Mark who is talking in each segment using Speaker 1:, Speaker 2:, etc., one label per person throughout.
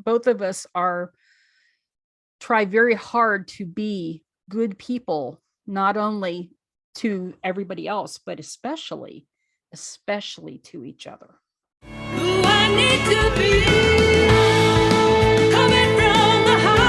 Speaker 1: both of us try very hard to be good people, not only to everybody else, but especially to each other.
Speaker 2: Who I need to be, coming from the heart.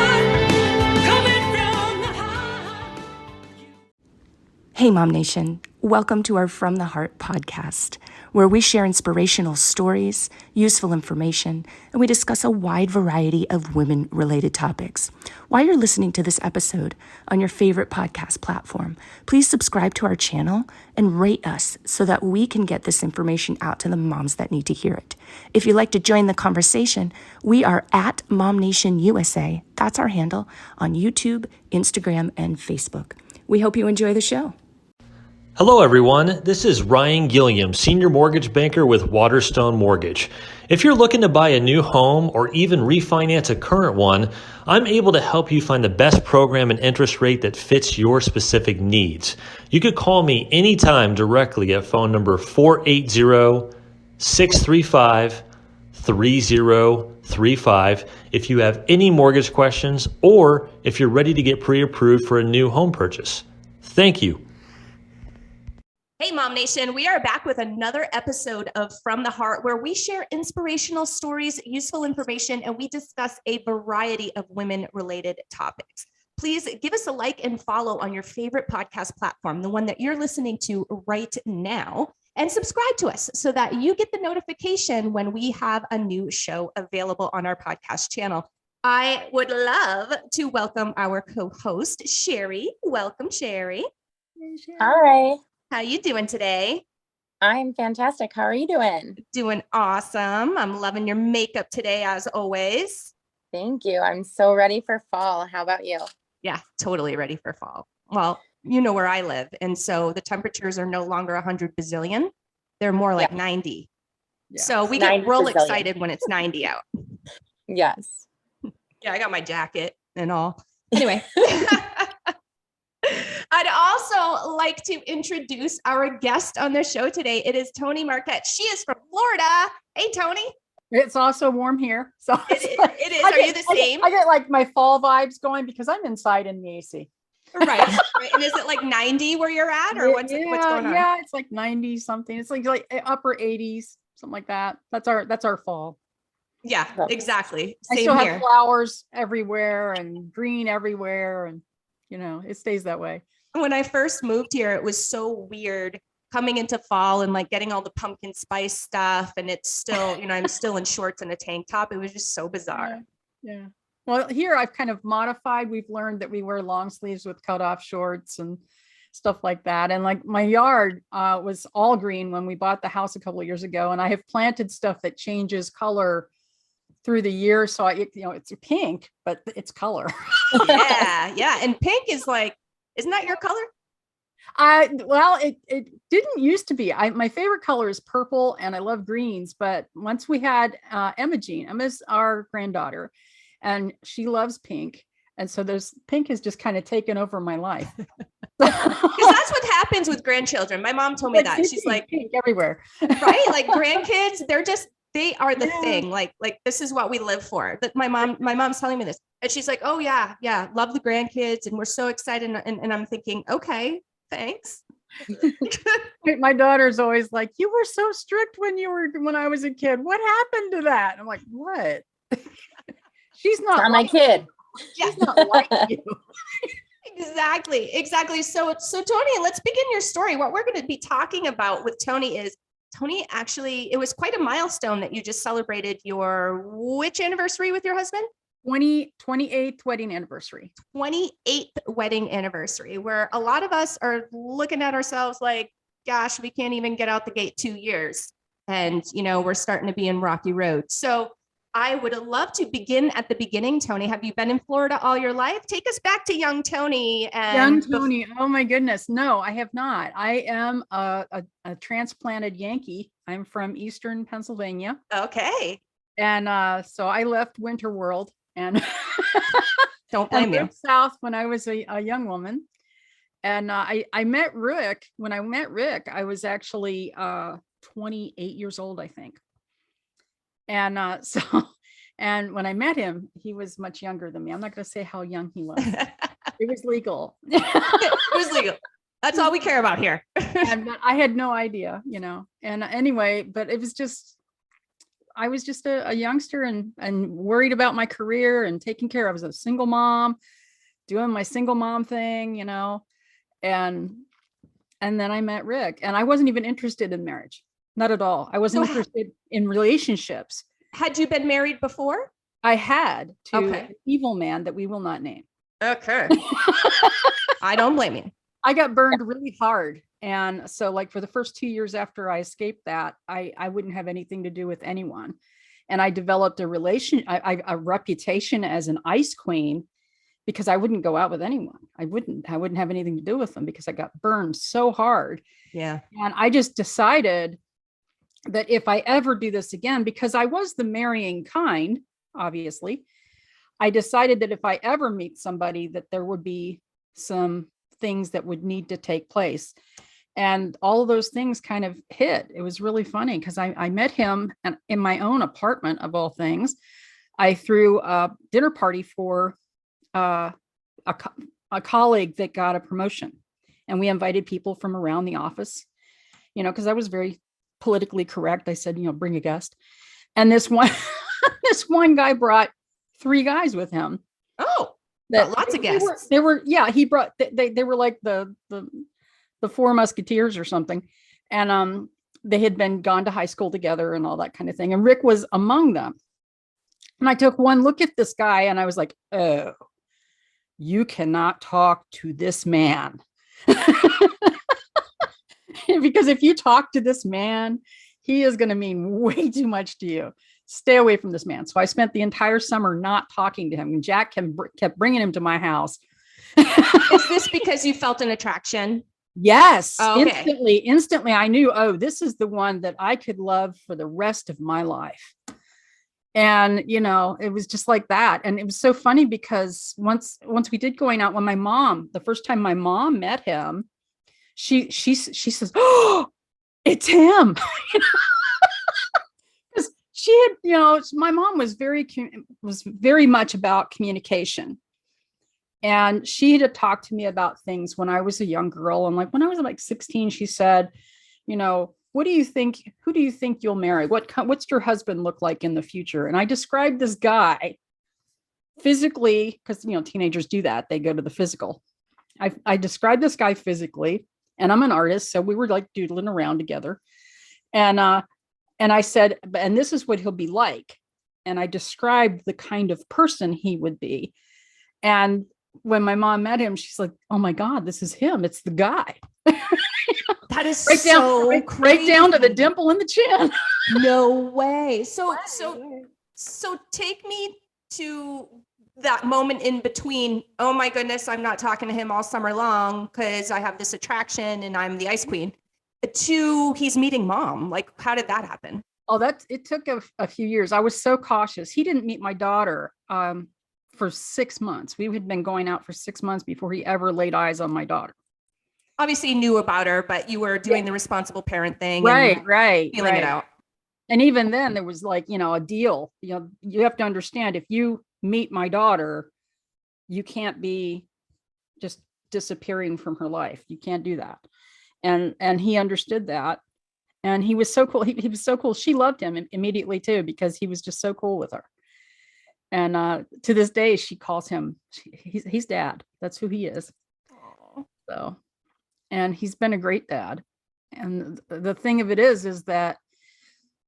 Speaker 3: Hey, Mom Nation. Welcome to our From the Heart podcast, where we share inspirational stories, useful information, and we discuss a wide variety of women-related topics. While you're listening to this episode on your favorite podcast platform, please subscribe to our channel and rate us so that we can get this information out to the moms that need to hear it. If you'd like to join the conversation, we are at MOMnation USA. That's our handle on YouTube, Instagram, and Facebook. We hope you enjoy the show.
Speaker 4: Hello, everyone. This is Ryan Gilliam, Senior Mortgage Banker with Waterstone Mortgage. If you're looking to buy a new home or even refinance a current one, I'm able to help you find the best program and interest rate that fits your specific needs. You could call me anytime directly at phone number 480-635-3035 if you have any mortgage questions or if you're ready to get pre-approved for a new home purchase. Thank you.
Speaker 5: Hey, Mom Nation, we are back with another episode of From the Heart, where we share inspirational stories, useful information, and we discuss a variety of women-related topics. Please give us a like and follow on your favorite podcast platform, the one that you're listening to right now, and subscribe to us so that you get the notification when we have a new show available on our podcast channel. I would love to welcome our co-host, Sherry. Welcome, Sherry.
Speaker 6: Hi.
Speaker 5: How you doing today?
Speaker 6: I'm fantastic. How are you doing?
Speaker 5: Doing awesome. I'm loving your makeup today, as always.
Speaker 6: Thank you. I'm so ready for fall. How about you?
Speaker 5: Yeah, totally ready for fall. Well, you know where I live. And so the temperatures are no longer 100 bazillion. They're more like 90. Yeah. So we get real excited when it's 90 out.
Speaker 6: Yes.
Speaker 5: Yeah, I got my jacket and all. Anyway. I'd also like to introduce our guest on the show today. It is Toni Marquette. She is from Florida. Hey, Toni.
Speaker 1: It's also warm here. So
Speaker 5: it is. Are you the same?
Speaker 1: I get like my fall vibes going because I'm inside in the AC.
Speaker 5: Right. And is it like 90 where you're at, or what's going on?
Speaker 1: Yeah, it's like 90 something. It's like upper 80s, something like that. That's our fall.
Speaker 5: Yeah, exactly.
Speaker 1: Same I still here. Have flowers everywhere and green everywhere, and it stays that way.
Speaker 5: When I first moved here, it was so weird coming into fall and like getting all the pumpkin spice stuff. And it's still, I'm still in shorts and a tank top. It was just so bizarre.
Speaker 1: Yeah. Well, here I've kind of modified. We've learned that we wear long sleeves with cutoff shorts and stuff like that. And like my yard was all green when we bought the house a couple of years ago. And I have planted stuff that changes color through the year. So it's pink, but it's color.
Speaker 5: Yeah. And pink is like, isn't that your color?
Speaker 1: Well, it didn't used to be. My favorite color is purple, and I love greens. But once we had Emma's our granddaughter, and she loves pink, and so pink has just kind of taken over my life.
Speaker 5: Because that's what happens with grandchildren. My mom told me that. She's like
Speaker 1: pink everywhere,
Speaker 5: right? Like grandkids, they are the thing. Like this is what we live for. That my mom's telling me this. And she's like, oh yeah, love the grandkids. And we're so excited. And I'm thinking, okay, thanks.
Speaker 1: My daughter's always like, you were so strict when I was a kid. What happened to that? I'm like, what? She's not
Speaker 6: my kid.
Speaker 1: She's not like you.
Speaker 5: Exactly. So Toni, let's begin your story. What we're going to be talking about with Toni is, Toni, actually, it was quite a milestone that you just celebrated your which anniversary with your husband?
Speaker 1: 28th wedding anniversary.
Speaker 5: 28th wedding anniversary, where a lot of us are looking at ourselves like, gosh, we can't even get out the gate 2 years. And, we're starting to be in rocky road. So I would love to begin at the beginning. Toni, have you been in Florida all your life? Take us back to young Toni.
Speaker 1: Oh my goodness. No, I have not. I am a transplanted Yankee. I'm from Eastern Pennsylvania.
Speaker 5: Okay.
Speaker 1: And so I left Winter World and
Speaker 5: don't blame you.
Speaker 1: South when I was a young woman. And I met Rick. When I met Rick, I was actually 28 years old, I think. And so And when I met him, he was much younger than me. I'm not going to say how young he was. It was legal.
Speaker 5: It was legal. That's all we care about here.
Speaker 1: And I had no idea, and anyway, but it was just, I was just a youngster and worried about my career and taking care. I was a single mom doing my single mom thing, and then I met Rick, and I wasn't even interested in marriage. Not at all. I wasn't interested in relationships.
Speaker 5: Had you been married before?
Speaker 1: I had to an evil man that we will not name.
Speaker 5: Okay. I don't blame you.
Speaker 1: I got burned really hard. And so like for the first 2 years after I escaped that, I wouldn't have anything to do with anyone. And I developed a reputation as an ice queen because I wouldn't go out with anyone. I wouldn't have anything to do with them because I got burned so hard.
Speaker 5: Yeah.
Speaker 1: And I just decided that if I ever do this again, because I was the marrying kind, obviously, I decided that if I ever meet somebody, that there would be some things that would need to take place. And all of those things kind of hit. It was really funny because I met him in my own apartment, of all things. I threw a dinner party for a colleague that got a promotion. And we invited people from around the office, because I was very politically correct. I said, bring a guest. And this one guy brought 3 guys with him.
Speaker 5: Oh, lots of guests.
Speaker 1: They were he brought, they were like the 4 Musketeers or something. And they had been gone to high school together and all that kind of thing. And Rick was among them. And I took one look at this guy and I was like, oh, you cannot talk to this man. Because if you talk to this man, he is going to mean way too much to you. Stay away from this man. So I spent the entire summer not talking to him. And Jack kept bringing him to my house.
Speaker 5: Is this because you felt an attraction?
Speaker 1: Yes.
Speaker 5: Oh, okay.
Speaker 1: Instantly I knew, this is the one that I could love for the rest of my life. And, it was just like that. And it was so funny because once we did going out, the first time my mom met him, she says, oh, it's him. Because she had, my mom was very much about communication. And she had talked to me about things when I was a young girl. And like when I was like 16, she said, what do you think? Who do you think you'll marry? What's your husband look like in the future? And I described this guy physically, because teenagers do that. They go to the physical. I described this guy physically, and I'm an artist, so we were like doodling around together. And I said, and this is what he'll be like. And I described the kind of person he would be. And when my mom met him, she's like, oh my God, this is him. It's the guy.
Speaker 5: That is
Speaker 1: right down to the dimple in the chin.
Speaker 5: No way. So take me to that moment in between. Oh my goodness, I'm not talking to him all summer long because I have this attraction and I'm the ice queen. To he's meeting mom. Like, how did that happen?
Speaker 1: Oh, it took a few years. I was so cautious. He didn't meet my daughter for 6 months. We had been going out for 6 months before he ever laid eyes on my daughter.
Speaker 5: Obviously you knew about her, but you were doing the responsible parent thing.
Speaker 1: Right.
Speaker 5: Feeling it out.
Speaker 1: And even then there was like, a deal. You have to understand, if you meet my daughter, you can't be just disappearing from her life. You can't do that. And he understood that. And he was so cool. He was so cool. She loved him immediately too, because he was just so cool with her. And to this day, she calls him, he's dad. That's who he is.
Speaker 5: Aww.
Speaker 1: So, and he's been a great dad. And the thing of it is that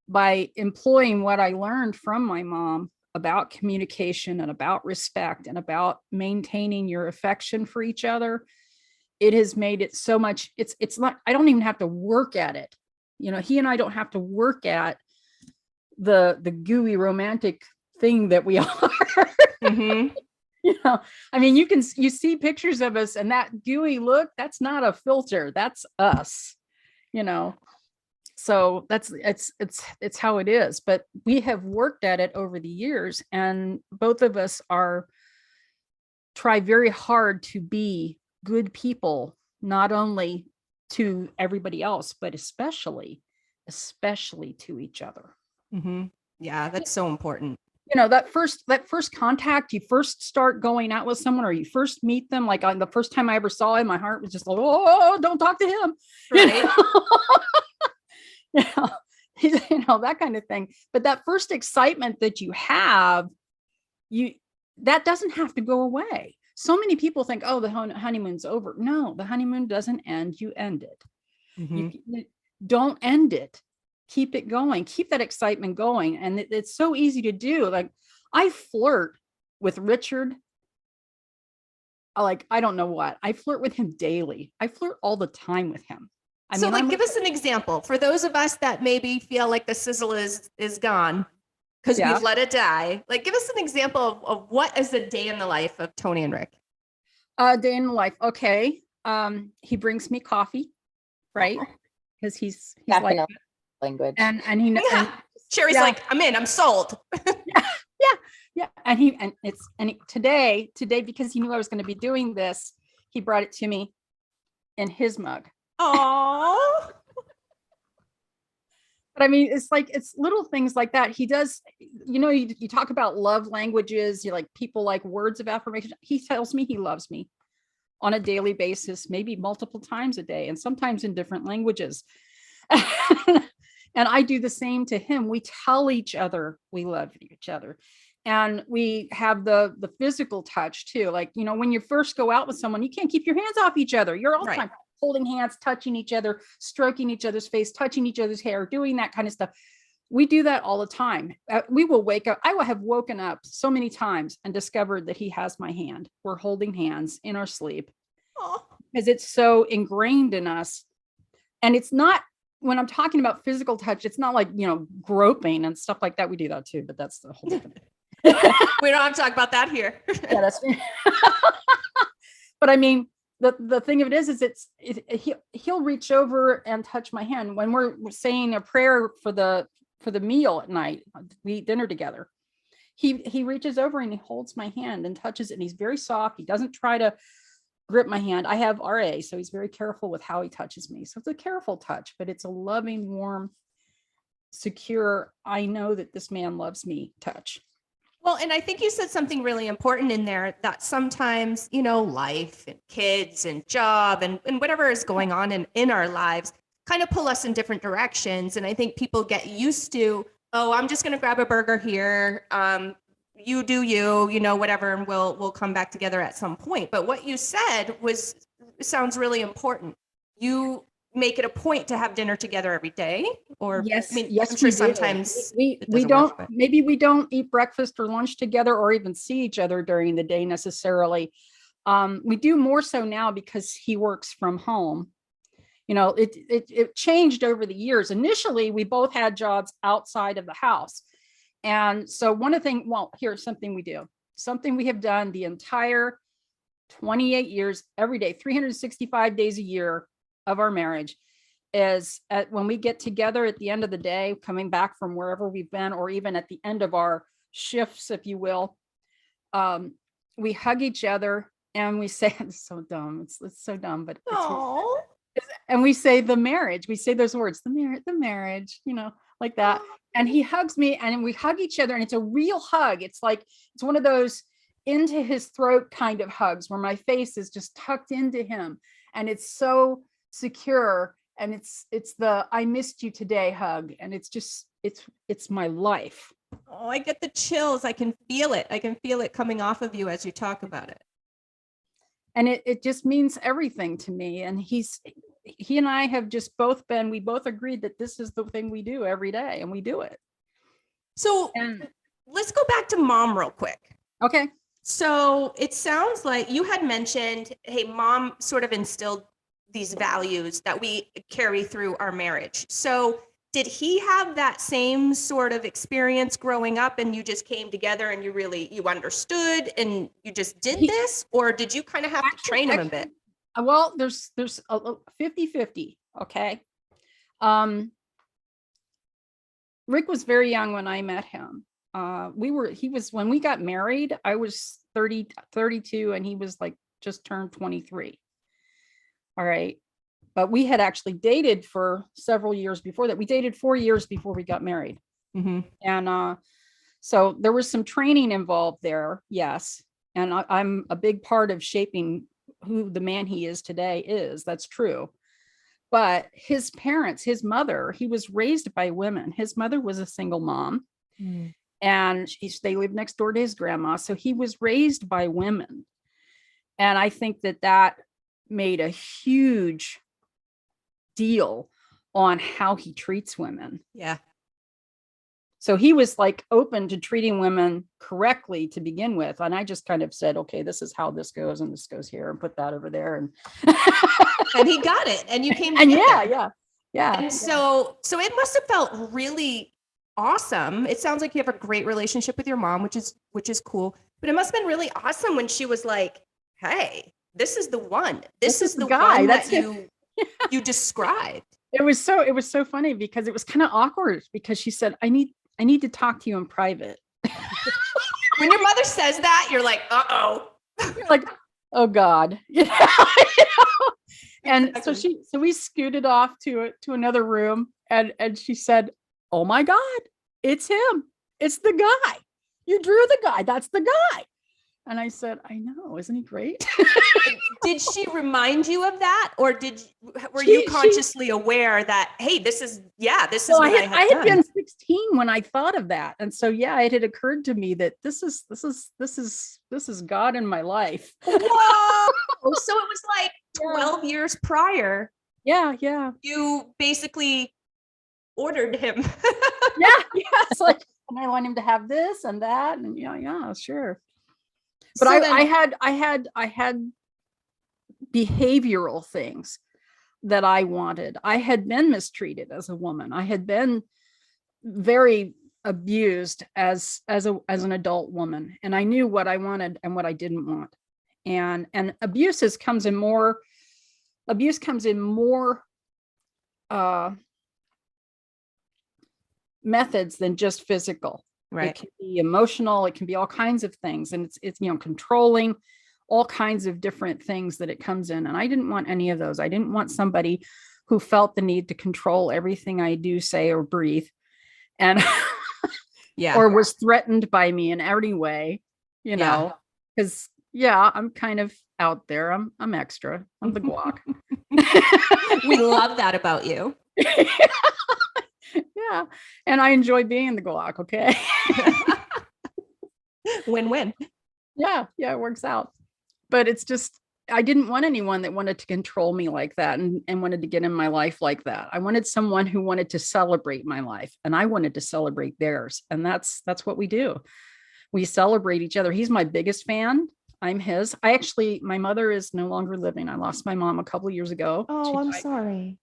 Speaker 1: by employing what I learned from my mom about communication and about respect and about maintaining your affection for each other, it has made it so much, it's not, I don't even have to work at it. He and I don't have to work at the gooey romantic thing that we are.
Speaker 5: Mm-hmm.
Speaker 1: I mean, you see pictures of us and that gooey look, that's not a filter, that's us, so it's how it is. But we have worked at it over the years, and both of us try very hard to be good people, not only to everybody else, but especially to each other.
Speaker 5: Mm-hmm. Yeah, that's so important.
Speaker 1: that first contact, you first start going out with someone or you first meet them, like on the first time I ever saw him, my heart was just like, oh, don't talk to him.
Speaker 5: Right.
Speaker 1: That kind of thing. But that first excitement that you have, that doesn't have to go away. So many people think, oh, the honeymoon's over. No, the honeymoon doesn't end. You end it. You don't end it. Keep it going. Keep that excitement going. And it's so easy to do. Like I flirt with Richard. Like, I don't know what. I flirt with him daily. I flirt all the time with him.
Speaker 5: Give us an example for those of us that maybe feel like the sizzle is gone because we've let it die. Like, give us an example of what is a day in the life of Toni and Rick.
Speaker 1: Day in the life. Okay. He brings me coffee, right? Because he's like
Speaker 6: language,
Speaker 1: and he knows.
Speaker 5: Yeah. Sherry's like, I'm in. I'm sold.
Speaker 1: Yeah. And today because he knew I was going to be doing this, he brought it to me in his mug.
Speaker 5: Oh.
Speaker 1: But I mean, it's little things like that. He does, you talk about love languages, you like people like words of affirmation. He tells me he loves me on a daily basis, maybe multiple times a day, and sometimes in different languages. And I do the same to him. We tell each other we love each other. And we have the physical touch too. Like, when you first go out with someone, you can't keep your hands off each other. You're all the time holding hands, touching each other, stroking each other's face, touching each other's hair, doing that kind of stuff. We do that all the time. We will wake up. I will have woken up so many times and discovered that he has my hand. We're holding hands in our sleep because it's so ingrained in us. And it's not, when I'm talking about physical touch, it's not like, groping and stuff like that. We do that too, but that's the whole different thing.
Speaker 5: We don't have to talk about that here.
Speaker 1: Yeah, that's but I mean, the thing of it is he'll reach over and touch my hand when we're saying a prayer for the meal at night. We eat dinner together. He reaches over and he holds my hand and touches it. And he's very soft. He doesn't try to grip my hand. I have RA, so he's very careful with how he touches me. So it's a careful touch, but it's a loving, warm, secure, I know that this man loves me touch.
Speaker 5: Well, and I think you said something really important in there that sometimes, life and kids and job and whatever is going on in our lives kind of pull us in different directions. And I think people get used to, oh, I'm just going to grab a burger here. You do you, whatever, and we'll come back together at some point. But what you said sounds really important. You make it a point to have dinner together every day, or
Speaker 1: yes,
Speaker 5: I'm sure sometimes
Speaker 1: we don't maybe we don't eat breakfast or lunch together or even see each other during the day necessarily. We do more so now because he works from home. It changed over the years. Initially, we both had jobs outside of the house. And so here's something we do, something we have done the entire 28 years, every day, 365 days a year of our marriage is when we get together at the end of the day, coming back from wherever we've been, or even at the end of our shifts, if you will, we hug each other and we say, it's so dumb. It's so dumb, but and we say the marriage, we say those words, the marriage, like that. And he hugs me and we hug each other and it's a real hug. It's one of those into his throat kind of hugs where my face is just tucked into him. And it's so secure. And it's the, I missed you today hug. And it's my life.
Speaker 5: Oh, I get the chills. I can feel it. I can feel it coming off of you as you talk about it.
Speaker 1: And it just means everything to me. And he and I have just we both agreed that this is the thing we do every day and we do it.
Speaker 5: So let's go back to Mom real quick.
Speaker 1: Okay.
Speaker 5: So it sounds like you had mentioned, hey, Mom sort of instilled these values that we carry through our marriage. So did he have that same sort of experience growing up and you just came together and you understood and you just did this? Or did you kind of have to train him a bit?
Speaker 1: Well, there's a 50-50. Okay. Rick was very young when I met him. When we got married, I was 32 and he was just turned 23. All right. But we had actually dated for several years before that. We dated 4 years before we got married.
Speaker 5: Mm-hmm.
Speaker 1: And So there was some training involved there. Yes. And I'm a big part of shaping who the man he is today is. That's true. But his parents, his mother, he was raised by women. His mother was a single mom. And they lived next door to his grandma. So he was raised by women. And I think that made a huge deal on how he treats women.
Speaker 5: Yeah.
Speaker 1: So he was like open to treating women correctly to begin with. And I just kind of said, okay, this is how this goes, and this goes here, and put that over there. And
Speaker 5: And he got it. And you came
Speaker 1: and
Speaker 5: together.
Speaker 1: yeah.
Speaker 5: And so it must have felt really awesome. It sounds like you have a great relationship with your mom, which is cool. But it must have been really awesome when she was like, "Hey, this is the one. This is the
Speaker 1: guy.
Speaker 5: one
Speaker 1: That's
Speaker 5: that you described."
Speaker 1: It was so funny because it was kind of awkward because she said, I need to talk to you in private.
Speaker 5: When your mother says that, you're like, "Uh-oh."
Speaker 1: You're like, oh God. And
Speaker 5: Exactly.
Speaker 1: so we scooted off to another room, and she said, oh my God, it's him. It's the guy. You drew the guy. That's the guy. And I said, I know, isn't he great?
Speaker 5: Did she remind you of that, or were you consciously aware that, hey, this is
Speaker 1: Well,
Speaker 5: what
Speaker 1: I had
Speaker 5: done?
Speaker 1: been 16 when I thought of that. And so, yeah, it had occurred to me that this is God in my life.
Speaker 5: Whoa! So it was like 12 years prior.
Speaker 1: Yeah.
Speaker 5: You basically ordered him.
Speaker 1: Yeah. It's like, and I want him to have this and that. And yeah, sure. But
Speaker 5: So
Speaker 1: I had behavioral things that I wanted. I had been mistreated as a woman. I had been very abused as an adult woman, and I knew what I wanted and what I didn't want. And abuse comes in more methods than just physical.
Speaker 5: Right.
Speaker 1: It can be emotional, it can be all kinds of things, and it's controlling, all kinds of different things that it comes in. And I didn't want any of those. I didn't want somebody who felt the need to control everything I do, say, or breathe, and or was threatened by me in every way, because I'm kind of out there. I'm extra. I'm the guac.
Speaker 5: We love that about you.
Speaker 1: Yeah. And I enjoy being the guac. Okay.
Speaker 5: Win-win.
Speaker 1: Yeah, it works out. But it's just, I didn't want anyone that wanted to control me like that and wanted to get in my life like that. I wanted someone who wanted to celebrate my life, and I wanted to celebrate theirs. And that's what we do. We celebrate each other. He's my biggest fan. I'm his. My mother is no longer living. I lost my mom a couple of years ago.
Speaker 5: Oh, I'm sorry.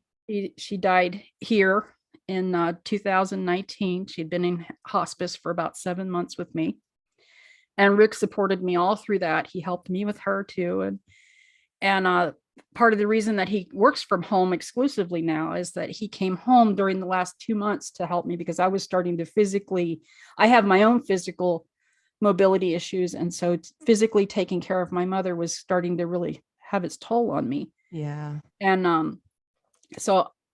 Speaker 1: She died here in 2019. She'd been in hospice for about 7 months with me. And Rick supported me all through that. He helped me with her too. And part of the reason that he works from home exclusively now is that he came home during the last 2 months to help me, because I was starting to I have my own physical mobility issues. And so physically taking care of my mother was starting to really have its toll on me.
Speaker 5: Yeah.
Speaker 1: And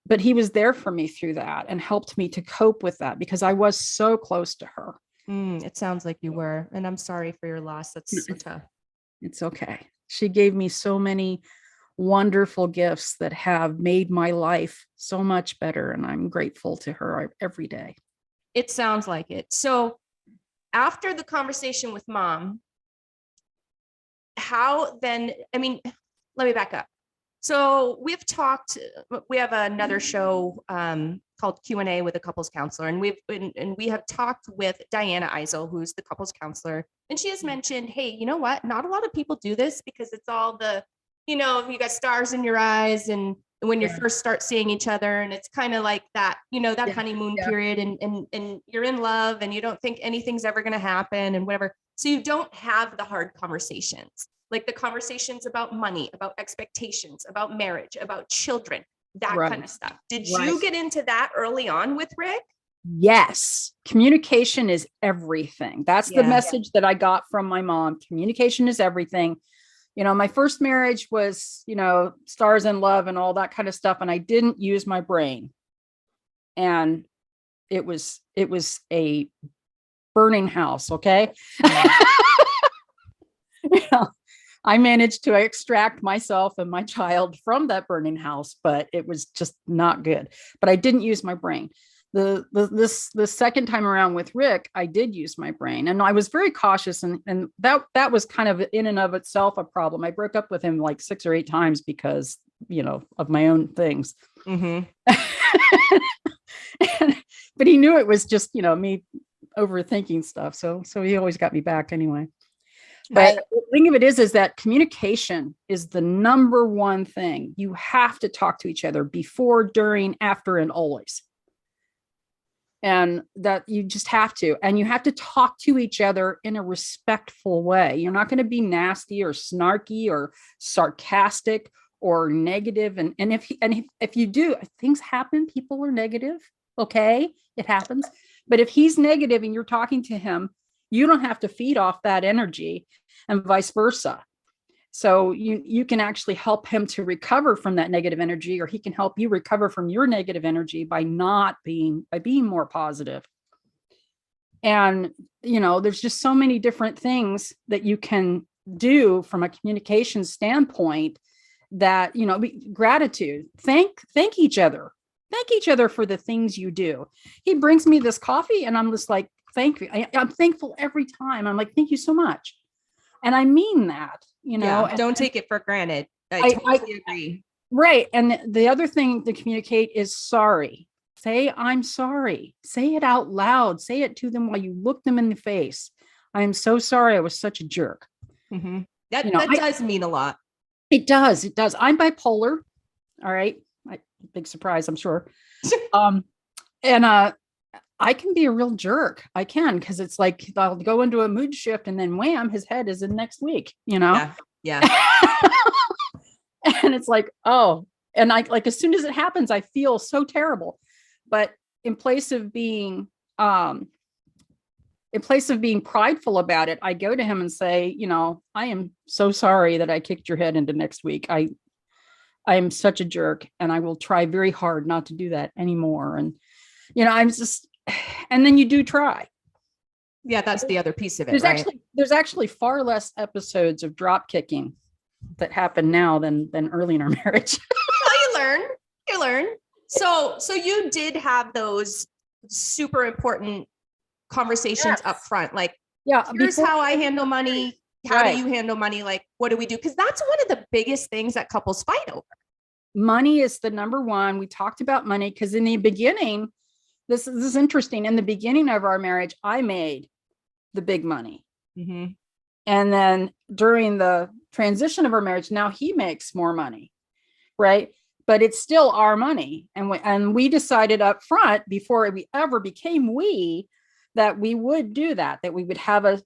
Speaker 1: but he was there for me through that and helped me to cope with that, because I was so close to her.
Speaker 5: It sounds like you were, and I'm sorry for your loss. That's so tough.
Speaker 1: It's okay. She gave me so many wonderful gifts that have made my life so much better, and I'm grateful to her every day.
Speaker 5: It sounds like it. So after the conversation with Mom, how then, let me back up. So we have another show called Q&A with a couples counselor. And we have talked with Diana Eisel, who's the couples counselor. And she has mentioned, hey, you know what? Not a lot of people do this, because it's all you got stars in your eyes, and when you first start seeing each other, and it's kind of like that, that honeymoon period, and you're in love and you don't think anything's ever going to happen and whatever. So you don't have the hard conversations, like the conversations about money, about expectations, about marriage, about children, that kind of stuff. Did you get into that early on with Rick?
Speaker 1: Yes. Communication is everything. That's the message that I got from my mom. Communication is everything. My first marriage was, stars and love and all that kind of stuff. And I didn't use my brain. And it was a burning house. Okay. You know, I managed to extract myself and my child from that burning house, but it was just not good. But I didn't use my brain. The second time around with Rick, I did use my brain, and I was very cautious, and that was kind of in and of itself a problem. I broke up with him like 6 or 8 times because, you know, of my own things.
Speaker 5: Mm-hmm.
Speaker 1: But he knew it was just, you know, me overthinking stuff. So he always got me back anyway. But the thing of it is that communication is the number one thing. You have to talk to each other before, during, after, and always. And that you just have to. And you have to talk to each other in a respectful way. You're not going to be nasty or snarky or sarcastic or negative. And if you do, things happen, people are negative. Okay, it happens. But if he's negative and you're talking to him, you don't have to feed off that energy, and vice versa. So you can actually help him to recover from that negative energy, or he can help you recover from your negative energy by being more positive. And, you know, there's just so many different things that you can do from a communication standpoint that, you know, gratitude, thank each other. Thank each other for the things you do. He brings me this coffee and I'm just like, thank you. I'm thankful every time. I'm like, thank you so much. And I mean that, you know.
Speaker 5: Yeah, don't take it for granted. I totally agree.
Speaker 1: Right. And the other thing to communicate is sorry. Say, I'm sorry. Say it out loud. Say it to them while you look them in the face. I am so sorry. I was such a jerk.
Speaker 5: Mm-hmm. That does mean a lot.
Speaker 1: It does. It does. I'm bipolar. All right. Big surprise, I'm sure. And I can be a real jerk. I can, because it's like I'll go into a mood shift and then wham, his head is in next week, you know?
Speaker 5: Yeah.
Speaker 1: And it's like, oh, and I like as soon as it happens, I feel so terrible. But in place of being prideful about it, I go to him and say, you know, I am so sorry that I kicked your head into next week. I am such a jerk, and I will try very hard not to do that anymore. And, you know, and then you do try.
Speaker 5: Yeah, that's the other piece of it.
Speaker 1: There's actually far less episodes of drop kicking that happen now than early in our marriage.
Speaker 5: Well, you learn. So you did have those super important conversations up front. Like, here's how I handle money. How do you handle money? Like, what do we do? Because that's one of the biggest things that couples fight over.
Speaker 1: Money is the number one. We talked about money because in the beginning, this is interesting. In the beginning of our marriage, I made the big money.
Speaker 5: Mm-hmm.
Speaker 1: And then during the transition of our marriage, now he makes more money, right? But it's still our money. And we decided up front, before we ever became that we would do that we would have a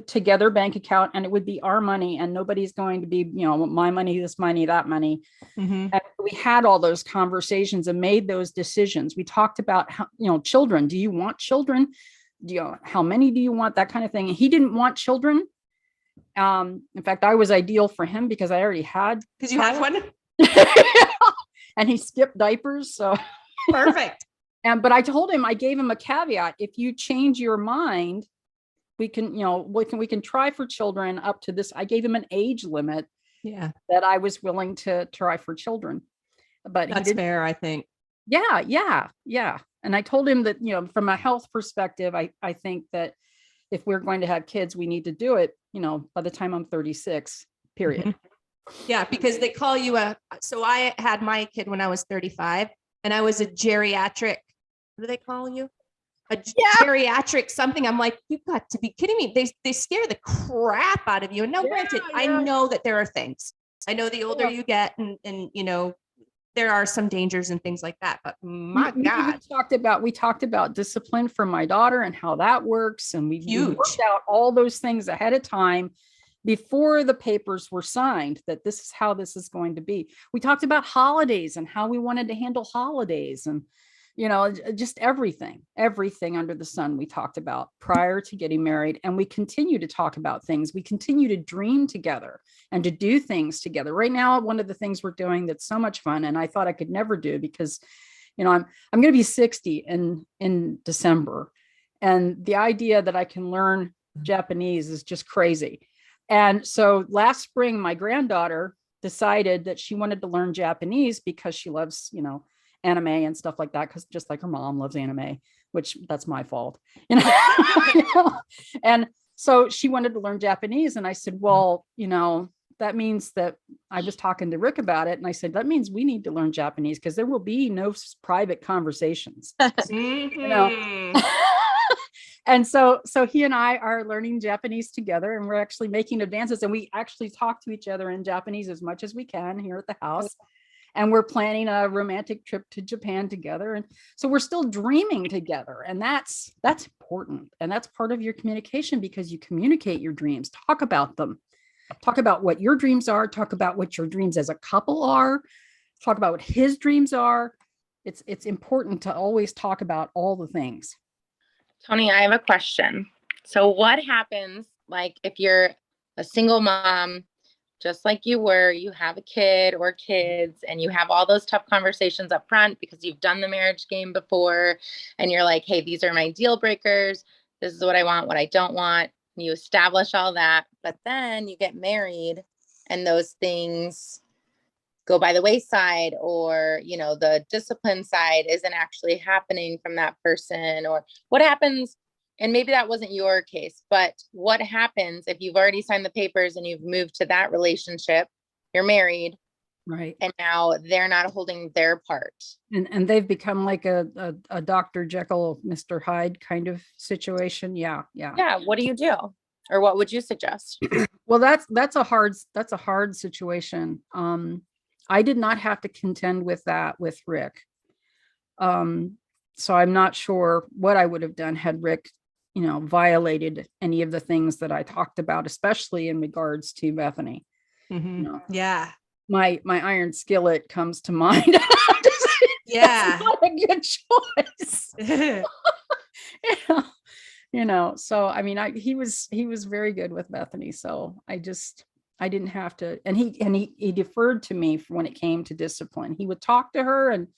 Speaker 1: together bank account, and it would be our money, and nobody's going to be, you know, my money, this money, that money.
Speaker 5: Mm-hmm.
Speaker 1: And we had all those conversations and made those decisions. We talked about how, you know, children. Do you want children? How many do you want? That kind of thing. And he didn't want children. In fact, I was ideal for him because I already had.
Speaker 5: Because you had one.
Speaker 1: And he skipped diapers. So
Speaker 5: perfect.
Speaker 1: But I told him, I gave him a caveat. If you change your mind, we can, you know, we can try for children up to this. I gave him an age limit.
Speaker 5: Yeah.
Speaker 1: That I was willing to try for children. But
Speaker 5: that's fair, I think.
Speaker 1: Yeah. And I told him that, you know, from a health perspective, I think that if we're going to have kids, we need to do it, you know, by the time I'm 36, period.
Speaker 5: Mm-hmm. Yeah, because they call you so I had my kid when I was 35, and I was a geriatric. What do they call you? Geriatric something. I'm like, you've got to be kidding me. They scare the crap out of you. And now granted, I know that there are things. I know the older you get, and you know, there are some dangers and things like that. But my God,
Speaker 1: we talked about discipline for my daughter and how that works. And we worked out all those things ahead of time before the papers were signed, that this is how this is going to be. We talked about holidays and how we wanted to handle holidays, and, you know, just everything under the sun we talked about prior to getting married. And we continue to talk about things. We continue to dream together and to do things together. Right now, one of the things we're doing that's so much fun, and I thought I could never do, because, you know, I'm going to be 60 in December. And the idea that I can learn Japanese is just crazy. And so last spring, my granddaughter decided that she wanted to learn Japanese because she loves, anime and stuff like that. Because just like her mom loves anime, which that's my fault, And so she wanted to learn Japanese. And I said, well, that means that I was talking to Rick about it. And I said, that means we need to learn Japanese because there will be no private conversations. And so he and I are learning Japanese together, and we're actually making advances, and we actually talk to each other in Japanese as much as we can here at the house. And we're planning a romantic trip to Japan together. And so we're still dreaming together. And that's important. And that's part of your communication, because you communicate your dreams, talk about them, talk about what your dreams are, talk about what your dreams as a couple are, talk about what his dreams are. It's important to always talk about all the things.
Speaker 6: Toni, I have a question. So what happens, like, if you're a single mom, just like you were, you have a kid or kids, and you have all those tough conversations up front because you've done the marriage game before, and you're like, hey, these are my deal breakers. This is what I want, what I don't want. And you establish all that, but then you get married and those things go by the wayside, or, the discipline side isn't actually happening from that person, or what happens. And maybe that wasn't your case, but what happens if you've already signed the papers and you've moved to that relationship, you're married,
Speaker 1: right?
Speaker 6: And now they're not holding their part.
Speaker 1: And they've become like a Dr. Jekyll, Mr. Hyde kind of situation. Yeah.
Speaker 6: What do you do? Or what would you suggest?
Speaker 1: Well, that's a hard situation. I did not have to contend with that with Rick. So I'm not sure what I would have done had Rick, violated any of the things that I talked about, especially in regards to Bethany.
Speaker 5: Mm-hmm. Yeah.
Speaker 1: My iron skillet comes to mind.
Speaker 5: Yeah.
Speaker 1: That's not a good choice. So I mean, he was very good with Bethany. So I didn't have to, and he deferred to me when it came to discipline. He would talk to her and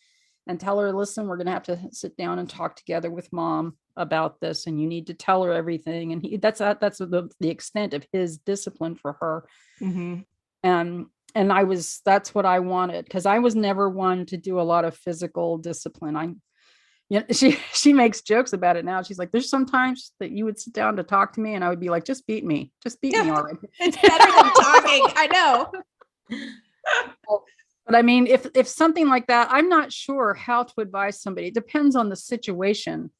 Speaker 1: tell her, listen, we're going to have to sit down and talk together with mom about this, and you need to tell her everything. And that's the extent of his discipline for her.
Speaker 5: Mm-hmm.
Speaker 1: And that's what I wanted, because I was never one to do a lot of physical discipline. She makes jokes about it now. She's like, there's sometimes that you would sit down to talk to me and I would be like, just beat me already.
Speaker 5: It's better than talking. I know.
Speaker 1: But I mean, if something like that, I'm not sure how to advise somebody. It depends on the situation,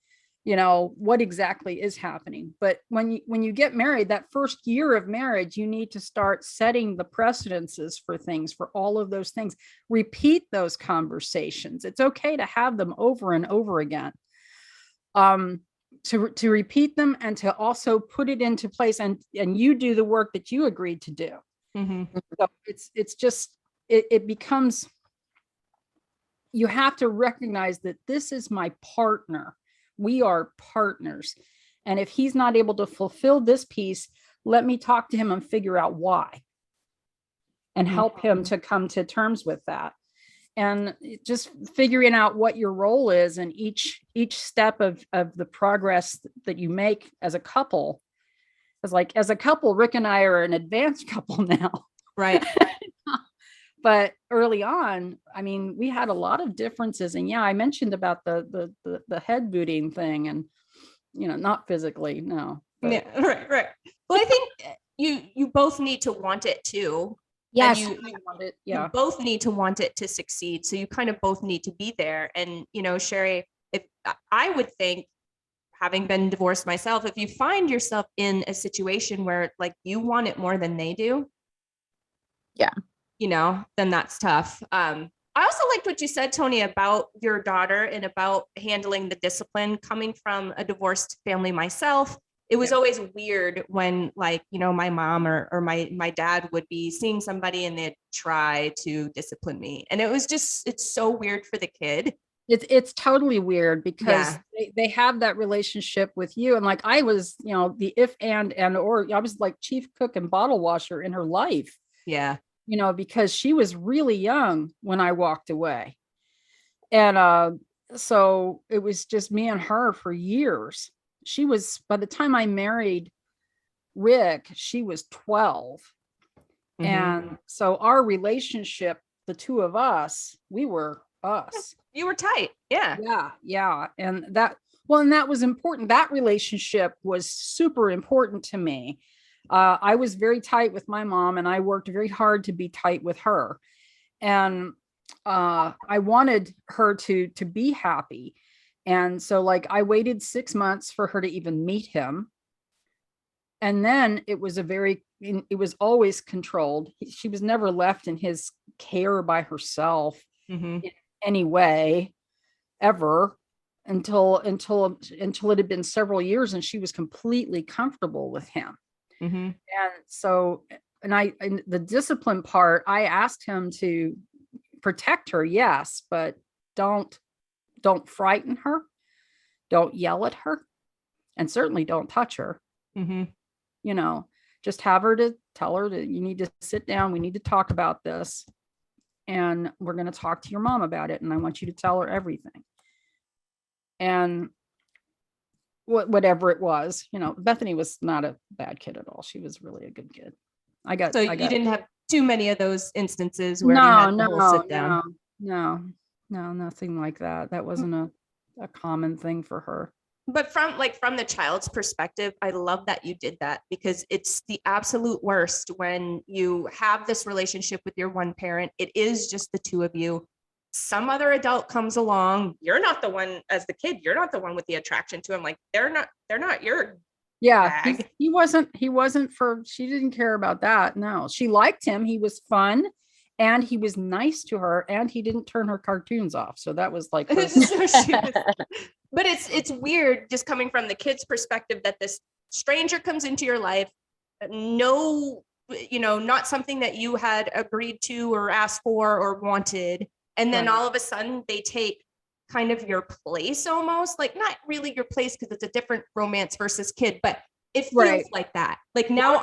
Speaker 1: what exactly is happening. But when you get married, that first year of marriage, you need to start setting the precedences for things, for all of those things. Repeat those conversations. It's okay to have them over and over again. To repeat them and to also put it into place, and you do the work that you agreed to do.
Speaker 5: Mm-hmm.
Speaker 1: So it's just, it becomes, you have to recognize that this is my partner. We are partners. And if he's not able to fulfill this piece, let me talk to him and figure out why, and help him to come to terms with that. And just figuring out what your role is in each step of the progress that you make as a couple. As a couple, Rick and I are an advanced couple now.
Speaker 5: Right.
Speaker 1: But early on, I mean, we had a lot of differences. And yeah, I mentioned about the head booting thing, and, not physically, no. But.
Speaker 5: Yeah, right. Well, I think you both need to want it too.
Speaker 1: Yes,
Speaker 5: you
Speaker 1: want it. Yeah.
Speaker 5: You both need to want it to succeed. So you kind of both need to be there. And, Sherry, if I would think, having been divorced myself, if you find yourself in a situation where like you want it more than they do,
Speaker 6: yeah,
Speaker 5: then that's tough. I also liked what you said, Toni, about your daughter and about handling the discipline. Coming from a divorced family myself, it was always weird when, like, my mom or my dad would be seeing somebody and they'd try to discipline me. And it's so weird for the kid.
Speaker 1: It's totally weird because they have that relationship with you. And like, I was, the if and or I was like chief cook and bottle washer in her life.
Speaker 5: Yeah.
Speaker 1: Because she was really young when I walked away. And so it was just me and her for years. by the time I married Rick, she was 12. And so our relationship, the two of us, we were us.
Speaker 5: You were tight. Yeah.
Speaker 1: Yeah. And that was important. That relationship was super important to me. I was very tight with my mom, and I worked very hard to be tight with her. And I wanted her to be happy. And so like I waited 6 months for her to even meet him. And then it was always controlled. She was never left in his care by herself in any way ever until it had been several years and she was completely comfortable with him. And so, and the discipline part, I asked him to protect her, yes, but don't frighten her, don't yell at her, and certainly don't touch her. You know, just have her to tell her that you need to sit down. We need to talk about this. And we're going to talk to your mom about it. And I want you to tell her everything. And whatever it was, you know, Bethany was not a bad kid at all. She was really a good kid. You
Speaker 5: didn't have too many of those instances where you had the whole sit down.
Speaker 1: No, nothing like that. That wasn't a common thing for her.
Speaker 5: But from the child's perspective, I love that you did that, because it's the absolute worst when you have this relationship with your one parent. It is just the two of you. Some other adult comes along. You're not the one, as the kid, you're not the one with the attraction to him. Like they're not your bag.
Speaker 1: He wasn't she didn't care about that. No, she liked him. He was fun. And he was nice to her, and he didn't turn her cartoons off. So that was like,
Speaker 5: but it's weird just coming from the kid's perspective that this stranger comes into your life, no, you know, not something that you had agreed to or asked for or wanted. And then all of a sudden they take kind of your place, almost like not really your place, because it's a different romance versus kid, but it feels like that. Like now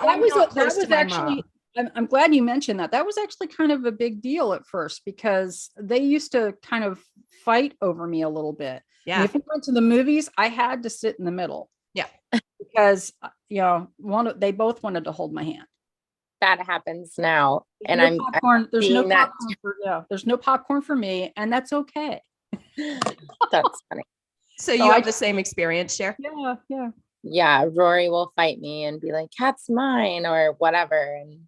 Speaker 1: I'm glad you mentioned that. That was actually kind of a big deal at first, because they used to kind of fight over me a little bit. Yeah. And if we went to the movies, I had to sit in the middle.
Speaker 5: Yeah.
Speaker 1: Because, you know, they both wanted to hold my hand.
Speaker 6: That happens now.
Speaker 1: There's no popcorn for me, and that's okay.
Speaker 6: That's funny.
Speaker 5: So you have the same experience, Cher?
Speaker 1: Yeah.
Speaker 6: Yeah. Rory will fight me and be like, Cat's mine or whatever. And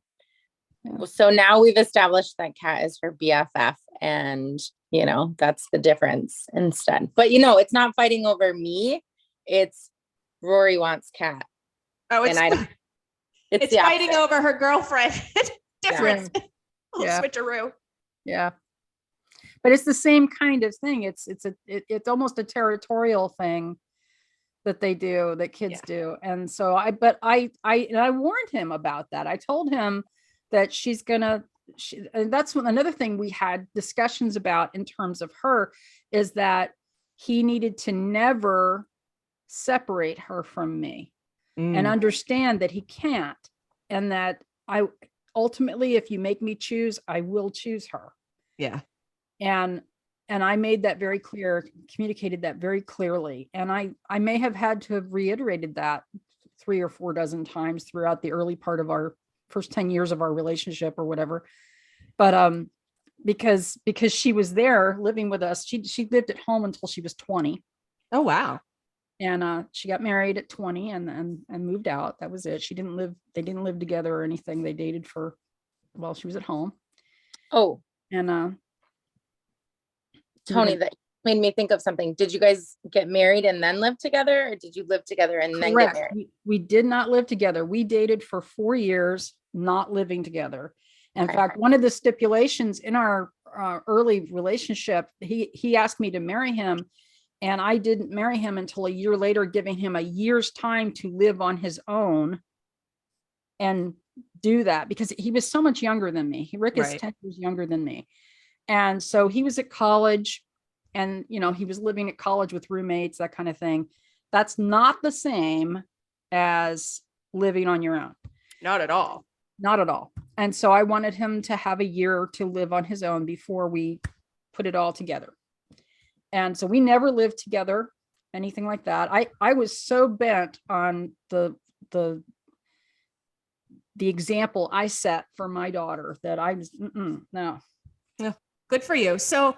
Speaker 6: so now we've established that Cat is her BFF, and you know, that's the difference instead. But you know, it's not fighting over me. It's Rory wants Cat.
Speaker 5: Oh, it's fighting over her girlfriend. Difference. Switcheroo.
Speaker 1: Yeah. But it's the same kind of thing. It's almost a territorial thing that they do, that kids do. And so I warned him about that. I told him that and that's another thing we had discussions about in terms of her, is that he needed to never separate her from me and understand that he can't, and that ultimately, if you make me choose, I will choose her.
Speaker 5: Yeah.
Speaker 1: And I made that very clear, communicated that very clearly. And I may have had to have reiterated that 3 or 4 dozen times throughout the early part of our first 10 years of our relationship or whatever. But because she was there living with us, she lived at home until she was 20.
Speaker 5: Oh, wow.
Speaker 1: And she got married at 20 and moved out. That was it. They didn't live together or anything. They dated while she was at home.
Speaker 6: Oh.
Speaker 1: And
Speaker 6: Toni, that made me think of something. Did you guys get married and then live together, or did you live together and then get married?
Speaker 1: We did not live together. We dated for 4 years, not living together. In fact, one of the stipulations in our early relationship, he asked me to marry him, and I didn't marry him until a year later, giving him a year's time to live on his own and do that, because he was so much younger than me. Rick is 10 years younger than me. And so he was at college, and, you know, he was living at college with roommates, that kind of thing. That's not the same as living on your own.
Speaker 5: Not at all.
Speaker 1: Not at all. And so I wanted him to have a year to live on his own before we put it all together. And so we never lived together anything like that. I was so bent on the example I set for my daughter that I was, no.
Speaker 5: Yeah, good for you. So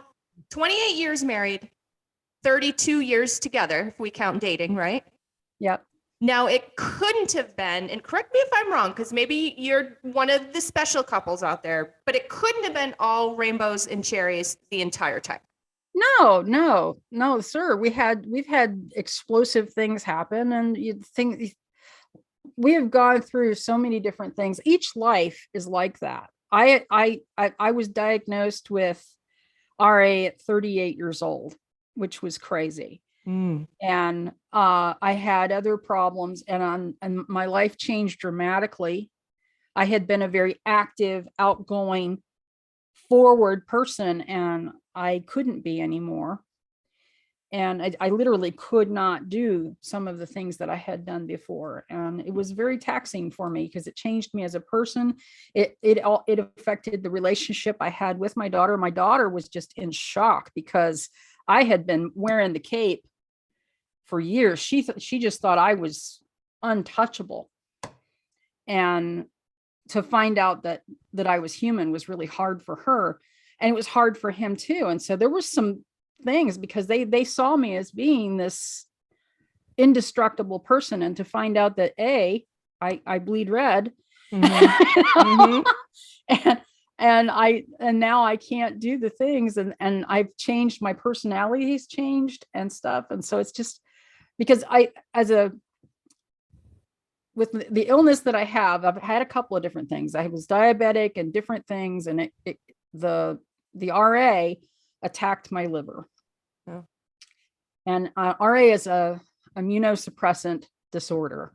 Speaker 5: 28 years married, 32 years together, if we count dating, right?
Speaker 1: Yep.
Speaker 5: Now, it couldn't have been, and correct me if I'm wrong, because maybe you're one of the special couples out there, but it couldn't have been all rainbows and cherries the entire time.
Speaker 1: No, sir. We've had explosive things happen, and you think we have gone through so many different things. Each life is like that. I was diagnosed with RA at 38 years old, which was crazy. And I had other problems, and my life changed dramatically. I had been a very active, outgoing, forward person, and I couldn't be anymore. And I literally could not do some of the things that I had done before. And it was very taxing for me because it changed me as a person. It affected the relationship I had with my daughter. My daughter was just in shock because I had been wearing the cape for years. She just thought I was untouchable. And to find out that I was human was really hard for her. And it was hard for him too. And so there were some things because they saw me as being this indestructible person. And to find out that I bleed red. And now I can't do the things, and I've changed, my personality's changed and stuff. And so it's just because with the illness that I have, I've had a couple of different things. I was diabetic and different things, and the RA attacked my liver. Oh. And RA is a immunosuppressant disorder.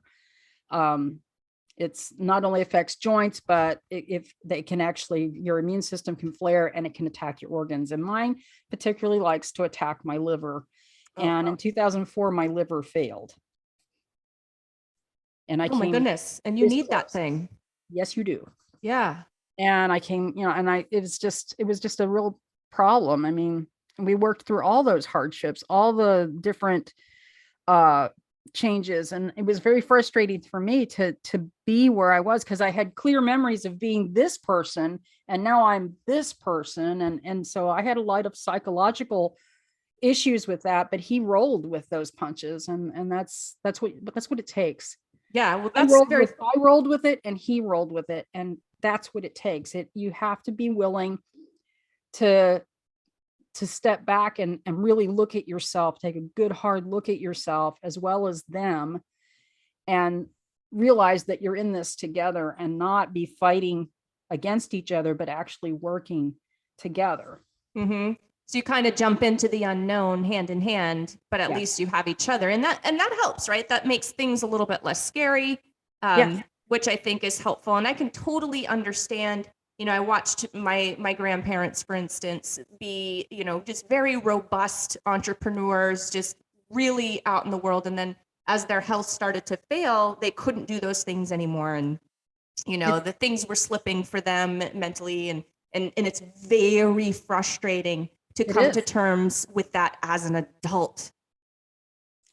Speaker 1: It's not only affects joints, but if they can actually, your immune system can flare and it can attack your organs. And mine particularly likes to attack my liver. And in 2004, my liver failed. And I
Speaker 5: oh my goodness. And you need that thing.
Speaker 1: Yes, you do.
Speaker 5: Yeah.
Speaker 1: And I came, and it was just a real problem. I mean, we worked through all those hardships, all the different changes. And it was very frustrating for me to be where I was, because I had clear memories of being this person. And now I'm this person. And so I had a lot of psychological issues with that, but he rolled with those punches. And that's what it takes.
Speaker 5: Yeah. Well,
Speaker 1: I rolled with it and he rolled with it. And that's what it takes. You have to be willing to step back and really look at yourself, take a good hard look at yourself as well as them, and realize that you're in this together and not be fighting against each other, but actually working together.
Speaker 5: Mm-hmm. So you kind of jump into the unknown hand in hand, but at least you have each other, and that helps, right? That makes things a little bit less scary, which I think is helpful. And I can totally understand. I watched my grandparents, for instance, be, just very robust entrepreneurs, just really out in the world. And then as their health started to fail, they couldn't do those things anymore. And, the things were slipping for them mentally. And it's very frustrating to come to terms with that as an adult.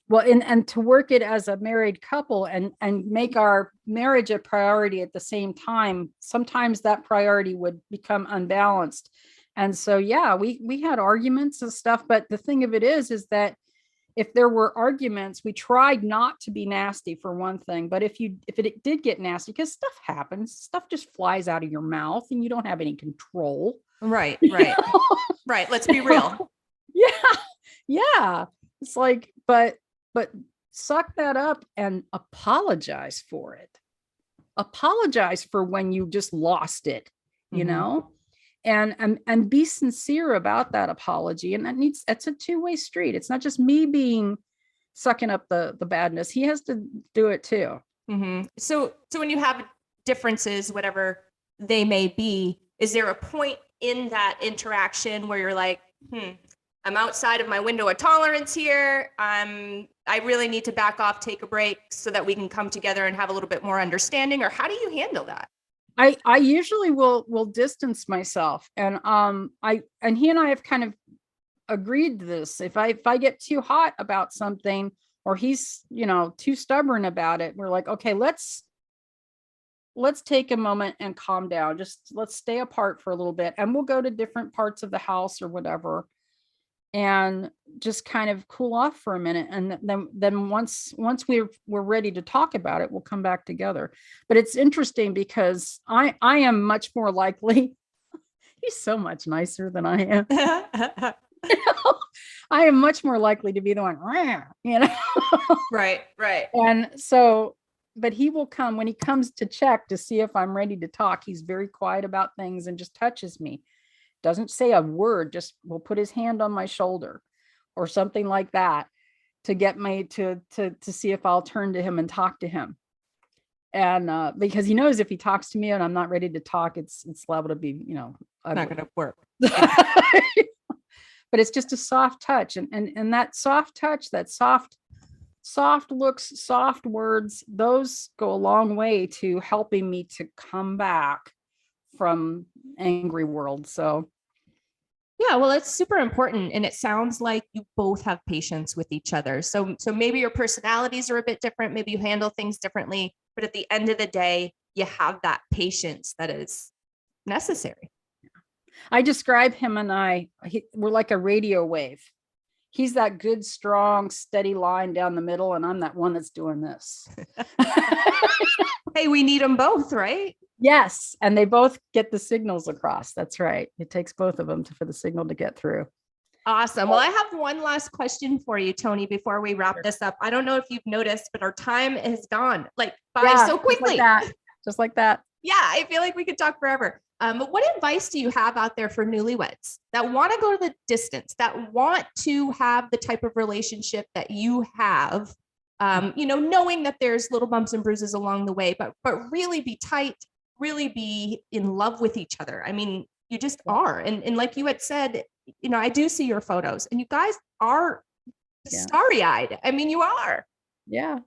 Speaker 1: Well, and to work it as a married couple and make our marriage a priority at the same time, sometimes that priority would become unbalanced. And so, yeah, we had arguments and stuff, but the thing of it is that if there were arguments, we tried not to be nasty, for one thing. But if it did get nasty, because stuff happens, stuff just flies out of your mouth and you don't have any control.
Speaker 5: Right. Right. Let's be real.
Speaker 1: Yeah. It's like, but suck that up and apologize for it. Apologize for when you just lost it, and be sincere about that apology. And it's a two-way street. It's not just me sucking up the badness. He has to do it too.
Speaker 5: Mm-hmm. So when you have differences, whatever they may be, is there a point in that interaction where you're like, I'm outside of my window of tolerance here. I really need to back off, take a break so that we can come together and have a little bit more understanding? Or how do you handle that?
Speaker 1: I usually will distance myself, and he and I have kind of agreed to this. If I get too hot about something, or he's, too stubborn about it, we're like, okay, let's take a moment and calm down. Just let's stay apart for a little bit, and we'll go to different parts of the house or whatever, and just kind of cool off for a minute. And then once we're ready to talk about it, we'll come back together. But it's interesting because I am much more likely. He's so much nicer than I am. I am much more likely to be the one,
Speaker 5: Right.
Speaker 1: And so, but he will come when he comes to check to see if I'm ready to talk. He's very quiet about things and just touches me. Doesn't say a word, just will put his hand on my shoulder or something like that to get me to see if I'll turn to him and talk to him. And because he knows if he talks to me and I'm not ready to talk, it's liable to be,
Speaker 5: Not going to work.
Speaker 1: But it's just a soft touch, and that soft touch, that soft looks, soft words, those go a long way to helping me to come back from angry world. So
Speaker 5: Yeah, well, it's super important. And it sounds like you both have patience with each other. So maybe your personalities are a bit different. Maybe you handle things differently, but at the end of the day, you have that patience that is necessary.
Speaker 1: I describe him and we're like a radio wave. He's that good, strong, steady line down the middle, and I'm that one that's doing this.
Speaker 5: Hey, we need them both, right?
Speaker 1: Yes, and they both get the signals across. That's right. It takes both of them for the signal to get through.
Speaker 5: Awesome. Well, I have one last question for you, Toni, before we wrap this up. I don't know if you've noticed, but our time has gone by so quickly.
Speaker 1: Just like that.
Speaker 5: Yeah, I feel like we could talk forever. But what advice do you have out there for newlyweds that want to go to the distance, that want to have the type of relationship that you have, knowing that there's little bumps and bruises along the way, but really be tight, really be in love with each other? I mean, you just are. And like you had said, I do see your photos, and you guys are starry-eyed. I mean, you are.
Speaker 1: Yeah.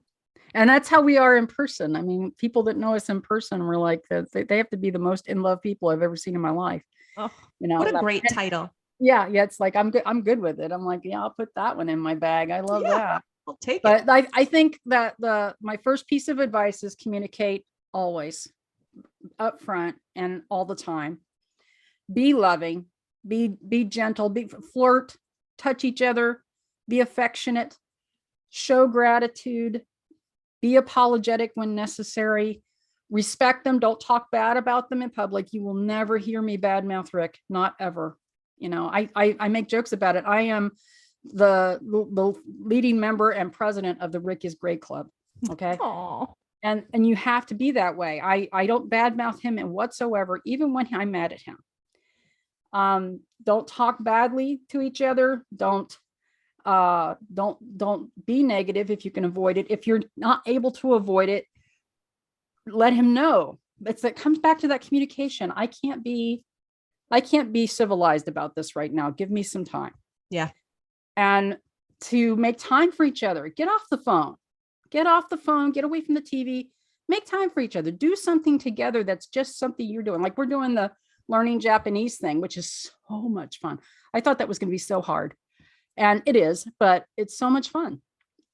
Speaker 1: And that's how we are in person. I mean, people that know us in person, we're like, they have to be the most in love people I've ever seen in my life.
Speaker 5: Oh, what a great title.
Speaker 1: Yeah. It's like, I'm good with it. I'm like, yeah, I'll put that one in my bag. I love that.
Speaker 5: I'll take
Speaker 1: it. But I think that my first piece of advice is communicate always, up front and all the time. Be loving, be gentle, flirt, touch each other, be affectionate, show gratitude, be apologetic when necessary, respect them. Don't talk bad about them in public. You will never hear me badmouth Rick, not ever. I make jokes about it. I am the leading member and president of the Rick is Great Club. Okay.
Speaker 5: Aww.
Speaker 1: And you have to be that way. I don't badmouth him in whatsoever, even when I'm mad at him. Don't talk badly to each other. Don't be negative if you can avoid it. If you're not able to avoid it, let him know. That comes back to that communication. I can't be civilized about this right now. Give me some time.
Speaker 5: Yeah.
Speaker 1: And to make time for each other. Get off the phone, get away from the TV, make time for each other. Do something together that's just something you're doing. Like we're doing the learning Japanese thing, which is so much fun. I thought that was going to be so hard. And it is, but it's so much fun.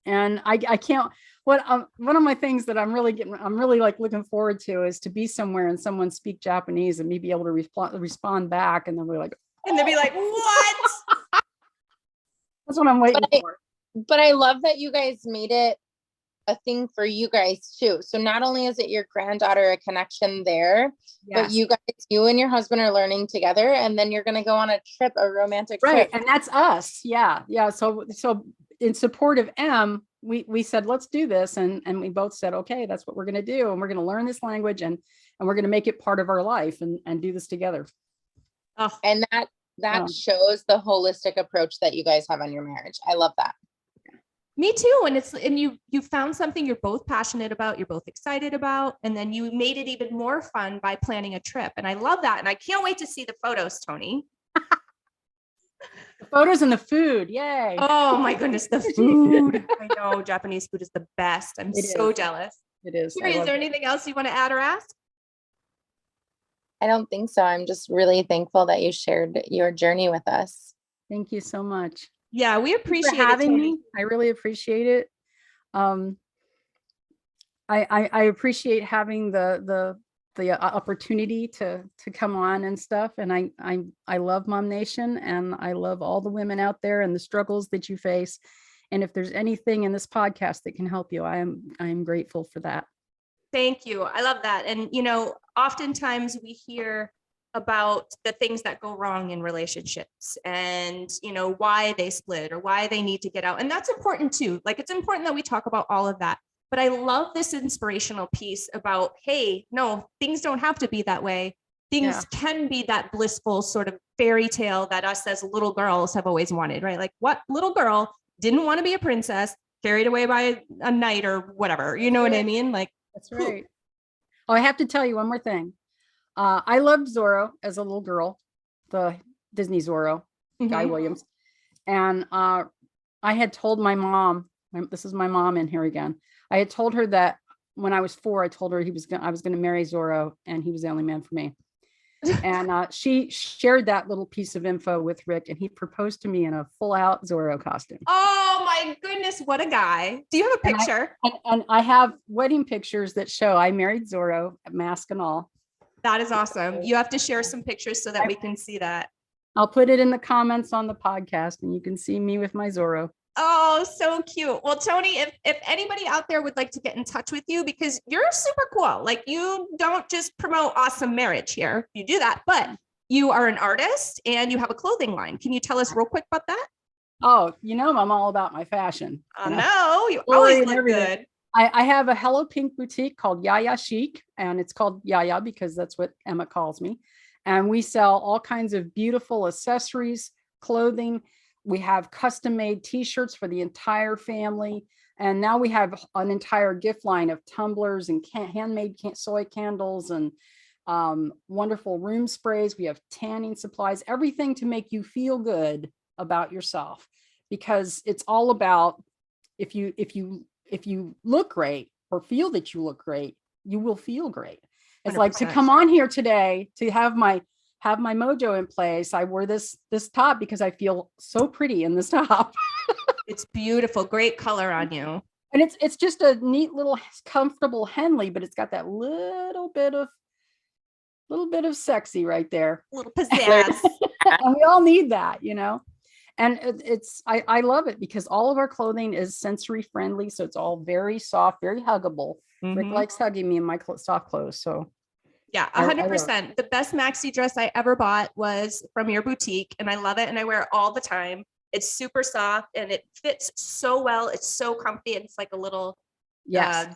Speaker 1: And I can't, one of my things that I'm really like looking forward to is to be somewhere and someone speak Japanese and me be able to respond back. And then we're like,
Speaker 5: and they'll be like, what?
Speaker 1: That's what I'm waiting for.
Speaker 6: But I love that you guys made it a thing for you guys too. So not only is it your granddaughter, a connection there, but you and your husband are learning together, and then you're going to go on a trip, a romantic trip.
Speaker 1: And that's us. Yeah. So in support of M, we said, let's do this. And we both said, okay, that's what we're going to do. And we're going to learn this language and we're going to make it part of our life and do this together.
Speaker 6: Oh. And that shows the holistic approach that you guys have on your marriage. I love that.
Speaker 5: Me too. And you found something you're both passionate about, you're both excited about, and then you made it even more fun by planning a trip. And I love that. And I can't wait to see the photos, Toni.
Speaker 1: The photos and the food. Yay.
Speaker 5: Oh my goodness. The food. I know Japanese food is the best. I'm so jealous.
Speaker 1: It is.
Speaker 5: Is there anything else you want to add or ask?
Speaker 6: I don't think so. I'm just really thankful that you shared your journey with us.
Speaker 1: Thank you so much.
Speaker 5: Yeah, we
Speaker 1: Thank you
Speaker 5: appreciate
Speaker 1: for
Speaker 5: it,
Speaker 1: having
Speaker 5: Toni.
Speaker 1: me. I really appreciate it. I appreciate having the opportunity to come on and stuff. And I love MOMnation, and I love all the women out there and the struggles that you face. And if there's anything in this podcast that can help you, I am grateful for that.
Speaker 5: Thank you. I love that. And, oftentimes we hear about the things that go wrong in relationships and, why they split or why they need to get out. And that's important too. Like, it's important that we talk about all of that. But I love this inspirational piece about, hey, no, things don't have to be that way. Things can be that blissful sort of fairy tale that us as little girls have always wanted, right? Like, what little girl didn't want to be a princess, carried away by a knight or whatever? You know what I mean? Like,
Speaker 1: that's right. Oh, I have to tell you one more thing. I loved Zorro as a little girl, the Disney Zorro, Guy Williams. And I had told my mom, this is my mom in here again. I had told her that when I was 4, I told her I was going to marry Zorro, and he was the only man for me. And she shared that little piece of info with Rick, and he proposed to me in a full out Zorro costume.
Speaker 5: Oh my goodness, what a guy. Do you have a picture?
Speaker 1: And I have wedding pictures that show I married Zorro, mask and all.
Speaker 5: That is awesome. You have to share some pictures so that we can see that.
Speaker 1: I'll put it in the comments on the podcast, and you can see me with my Zorro.
Speaker 5: Oh, so cute. Well, Toni, if anybody out there would like to get in touch with you, because you're super cool. Like, you don't just promote awesome marriage here. You do that, but you are an artist and you have a clothing line. Can you tell us real quick about that?
Speaker 1: Oh, I'm all about my fashion.
Speaker 5: No, you always look good.
Speaker 1: I have a Hello Pink boutique called Yaya Chic, and it's called Yaya because that's what Emma calls me. And we sell all kinds of beautiful accessories, clothing. We have custom made t-shirts for the entire family. And now we have an entire gift line of tumblers and handmade soy candles and wonderful room sprays. We have tanning supplies, everything to make you feel good about yourself, because it's all about, if you look great or feel that you look great, you will feel great. It's 100%. Like, to come on here today, to have my mojo in place, I wore this top because I feel so pretty in this top.
Speaker 5: It's beautiful. Great color on you.
Speaker 1: And it's just a neat little comfortable Henley, but it's got that little bit of sexy right there.
Speaker 5: A little pizzazz.
Speaker 1: And we all need that, And I love it because all of our clothing is sensory friendly. So it's all very soft, very huggable. Rick likes hugging me in my soft clothes. So
Speaker 5: yeah, 100%. The best maxi dress I ever bought was from your boutique, and I love it. And I wear it all the time. It's super soft and it fits so well. It's so comfy. And it's like a little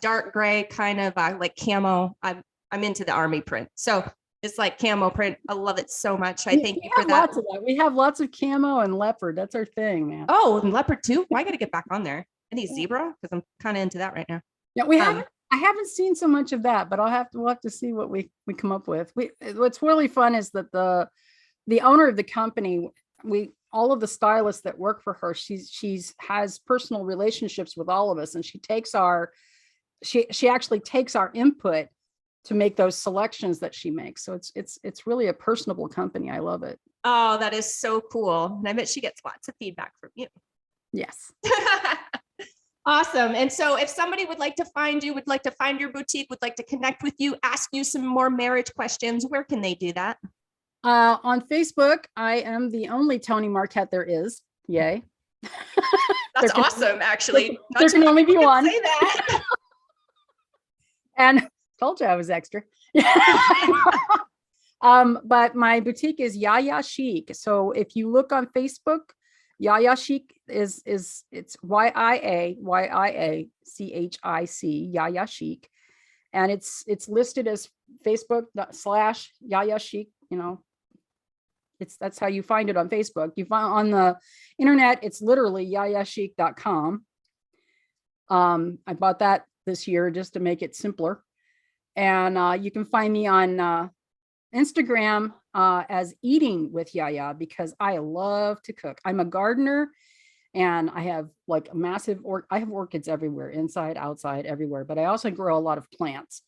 Speaker 5: dark gray kind of like camo. I'm into the army print. So it's like camo print. I love it so much. I thank you for that.
Speaker 1: Lots of that. We have lots of camo and leopard. That's our thing, man.
Speaker 5: Oh, and leopard too? Well, I got to get back on there. Any zebra? Because I'm kind of into that right now.
Speaker 1: Yeah, I haven't seen so much of that, but we'll have to see what we come up with. What's really fun is that the owner of the company, all of the stylists that work for her, she has personal relationships with all of us, and she actually takes our input to make those selections that she makes. So it's really a personable company. I love it.
Speaker 5: Oh, that is so cool. And I bet she gets lots of feedback from you.
Speaker 1: Yes.
Speaker 5: Awesome. And so if somebody would like to find you, would like to find your boutique, would like to connect with you, ask you some more marriage questions, where can they do that?
Speaker 1: On Facebook, I am the only Toni Marquette there is. Yay.
Speaker 5: That's awesome, actually.
Speaker 1: There can only be one.
Speaker 5: Say that.
Speaker 1: And told you I was extra. But my boutique is Yaya Chic. So if you look on Facebook, Yaya Chic it's YIACHIC, Yaya Chic. And it's listed as Facebook./Yaya Chic, that's how you find it on Facebook. You find on the internet, it's literally yayachic.com. I bought that this year just to make it simpler. And you can find me on Instagram as Eating with Yaya, because I love to cook. I'm a gardener, and I have like a massive I have orchids everywhere, inside, outside, everywhere, but I also grow a lot of plants,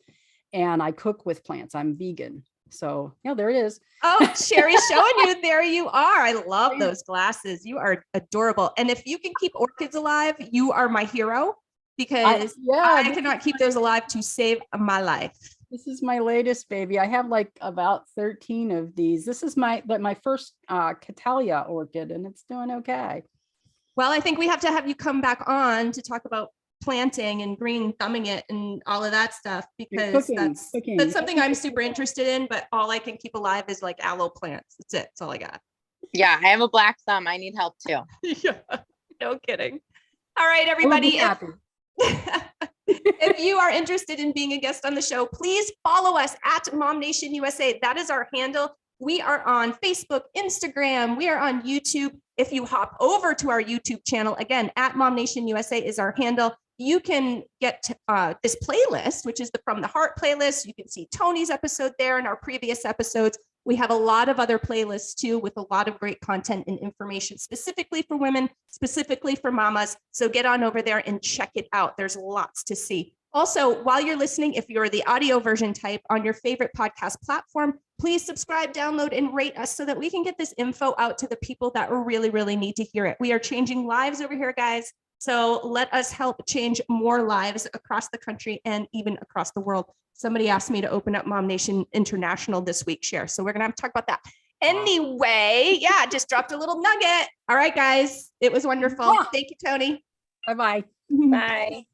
Speaker 1: and I cook with plants. I'm vegan. So yeah, there it is.
Speaker 5: Oh, Sherry's showing you. There you are. I love those glasses. You are adorable. And if you can keep orchids alive, you are my hero, because I cannot keep those alive to save my life.
Speaker 1: This is my latest baby. I have like about 13 of these. This is my first Catalia orchid, and it's doing okay.
Speaker 5: Well, I think we have to have you come back on to talk about planting and green thumbing it and all of that stuff, because that's something I'm super interested in, but all I can keep alive is like aloe plants. That's it. That's all I got.
Speaker 6: Yeah, I have a black thumb. I need help too.
Speaker 5: Yeah, no kidding. All right, everybody. If you are interested in being a guest on the show, please follow us at MOMnation USA. That is our handle. We are on Facebook, Instagram. We are on YouTube. If you hop over to our YouTube channel, again, at MOMnation USA is our handle. You can get this playlist, which is the From the Heart playlist. You can see Toni's episode there and our previous episodes. We have a lot of other playlists too, with a lot of great content and information specifically for women, specifically for mamas. So get on over there and check it out. There's lots to see. Also, while you're listening, if you're the audio version type on your favorite podcast platform, please subscribe, download, and rate us so that we can get this info out to the people that really, really need to hear it. We are changing lives over here, guys. So let us help change more lives across the country and even across the world. Somebody asked me to open up MOMnation International this week, Cher. So we're going to have to talk about that. Anyway, yeah, just dropped a little nugget. All right, guys. It was wonderful. Thank you, Toni.
Speaker 1: Bye-bye.
Speaker 6: Bye.